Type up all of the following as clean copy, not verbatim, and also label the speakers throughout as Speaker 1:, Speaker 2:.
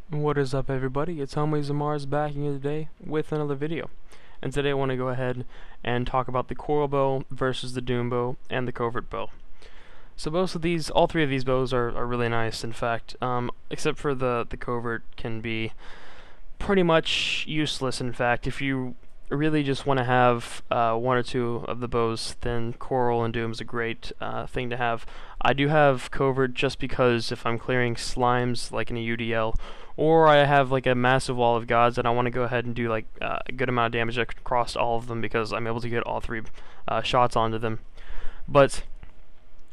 Speaker 1: What is up, everybody? It's HomiesOfMars back again today with another video. And today I want to go ahead and talk about the Coral Bow versus the Dbow and the Covert Bow. So all three of these bows are really nice, in fact, except for the Covert can be pretty much useless, in fact. If you really just want to have one or two of the bows, then Coral and Doom is a great thing to have. I do have Covert just because if I'm clearing slimes like in a UDL, or I have like a massive wall of gods and I want to go ahead and do like a good amount of damage across all of them because I'm able to get all three shots onto them. But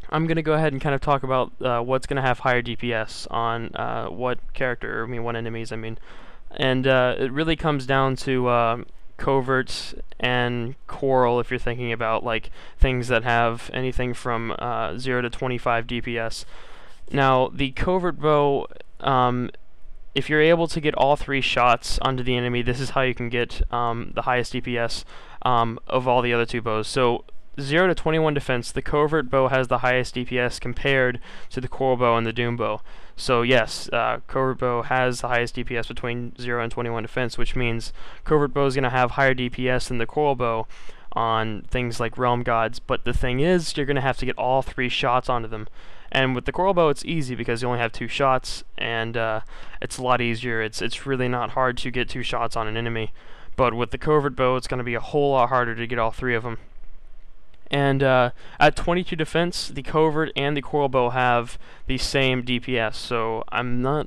Speaker 1: I'm going to go ahead and kind of talk about what's going to have higher DPS on what character, what enemies, And it really comes down to Covert and Coral if you're thinking about like things that have anything from 0 to 25 DPS. Now, the Covert Bow, if you're able to get all three shots onto the enemy, this is how you can get the highest DPS of all the other two bows. So 0 to 21 defense, the Covert Bow has the highest DPS compared to the Coral Bow and the Doom Bow. So yes, Covert Bow has the highest DPS between 0 and 21 defense, which means Covert Bow is going to have higher DPS than the Coral Bow on things like Realm Gods. But the thing is, you're going to have to get all three shots onto them. And with the Coral Bow, it's easy because you only have 2 shots, and it's a lot easier. It's really not hard to get 2 shots on an enemy. But with the Covert Bow, it's going to be a whole lot harder to get all 3 of them. And at 22 defense, the Covert and the Coral Bow have the same DPS, so I'm not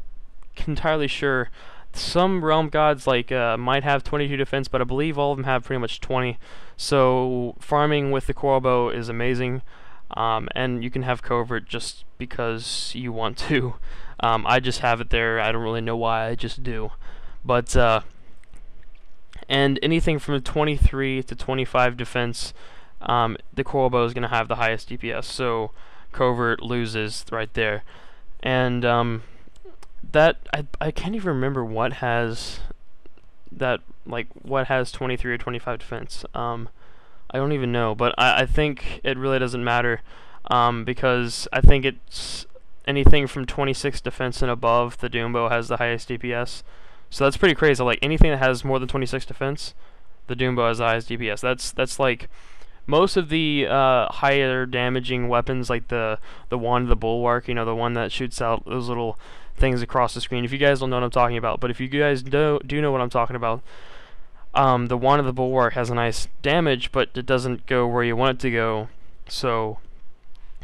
Speaker 1: entirely sure. Some Realm Gods might have 22 defense, but I believe all of them have pretty much 20. So farming with the Coral Bow is amazing. And you can have Covert just because you want to. I just have it there. I don't really know why. I just do. But and anything from 23 to 25 defense, the Coral Bow is going to have the highest DPS. So Covert loses right there. And that I can't even remember what has that what has 23 or 25 defense. I don't even know, but I think it really doesn't matter because I think it's anything from 26 defense and above, the Doom Bow has the highest DPS. So that's pretty crazy. Like anything that has more than 26 defense, the Doom Bow has the highest DPS. That's like most of the higher damaging weapons, like the wand, the bulwark, the one that shoots out those little things across the screen. If you guys don't know what I'm talking about, but if you guys do know what I'm talking about. The wand of the bulwark has a nice damage, but it doesn't go where you want it to go. So,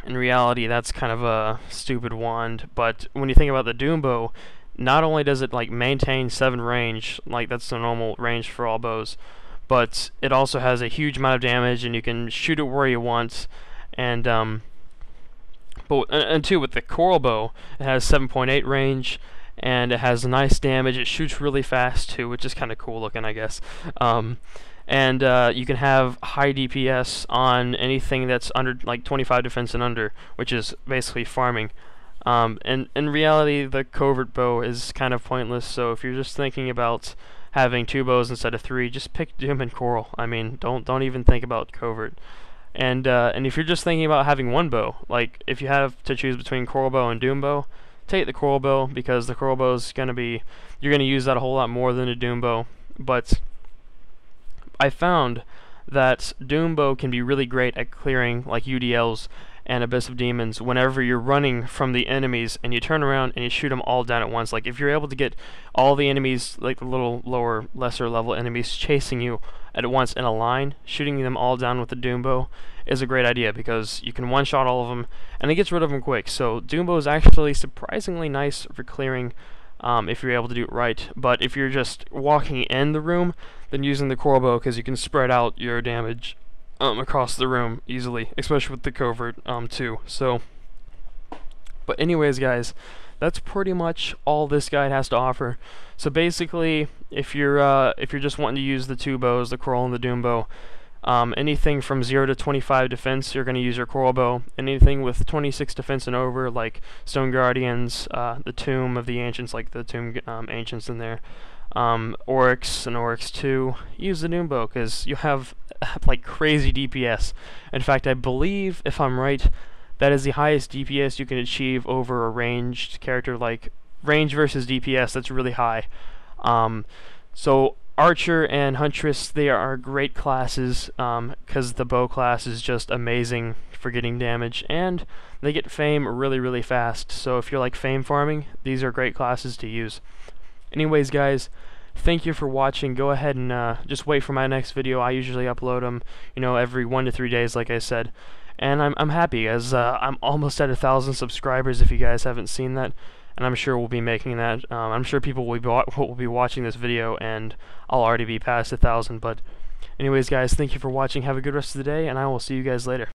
Speaker 1: in reality, that's kind of a stupid wand. But when you think about the Doom Bow, not only does it maintain 7 range, that's the normal range for all bows, but it also has a huge amount of damage, and you can shoot it where you want. And too, with the Coral Bow, it has 7.8 range. And it has nice damage. It shoots really fast too, which is kind of cool looking, I guess. And you can have high DPS on anything that's under 25 defense and under, which is basically farming. And in reality, the Covert Bow is kind of pointless. So if you're just thinking about having 2 bows instead of 3, just pick Doom and Coral. Don't even think about Covert. And if you're just thinking about having 1 bow, if you have to choose between Coral Bow and Doom Bow, take the Coral Bow because the Coral Bow is you're gonna use that a whole lot more than a Doom Bow. But I found that Doom Bow can be really great at clearing UDLs and Abyss of Demons whenever you're running from the enemies and you turn around and you shoot them all down at once. If you're able to get all the enemies, the little lower, lesser level enemies chasing you at once in a line, shooting them all down with the Doom Bow is a great idea because you can one-shot all of them and it gets rid of them quick. So Doom Bow is actually surprisingly nice for clearing if you're able to do it right. But if you're just walking in the room, then using the Coral Bow because you can spread out your damage across the room easily, especially with the Covert too. So, but anyways, guys, that's pretty much all this guide has to offer. So basically, if you're just wanting to use the 2 bows, the Coral and the Doom Bow, anything from 0 to 25 defense, you're going to use your Coral Bow. Anything with 26 defense and over, like Stone Guardians, the Tomb of the Ancients, like the Tomb Ancients in there, Oryx and Oryx 2, use the Doom Bow because you have crazy DPS. In fact, I believe, if I'm right, that is the highest DPS you can achieve over a ranged character like range versus DPS, that's really high. So Archer and Huntress, they are great classes, because the bow class is just amazing for getting damage, and they get fame really, really fast. So if you're like fame farming, these are great classes to use. Anyways, guys, thank you for watching. Go ahead and just wait for my next video. I usually upload them, you know, every 1 to 3 days, like I said. And I'm happy, as I'm almost at 1,000 subscribers, if you guys haven't seen that. And I'm sure we'll be making that. I'm sure people will be watching this video, and I'll already be past 1,000. But anyways, guys, thank you for watching. Have a good rest of the day, and I will see you guys later.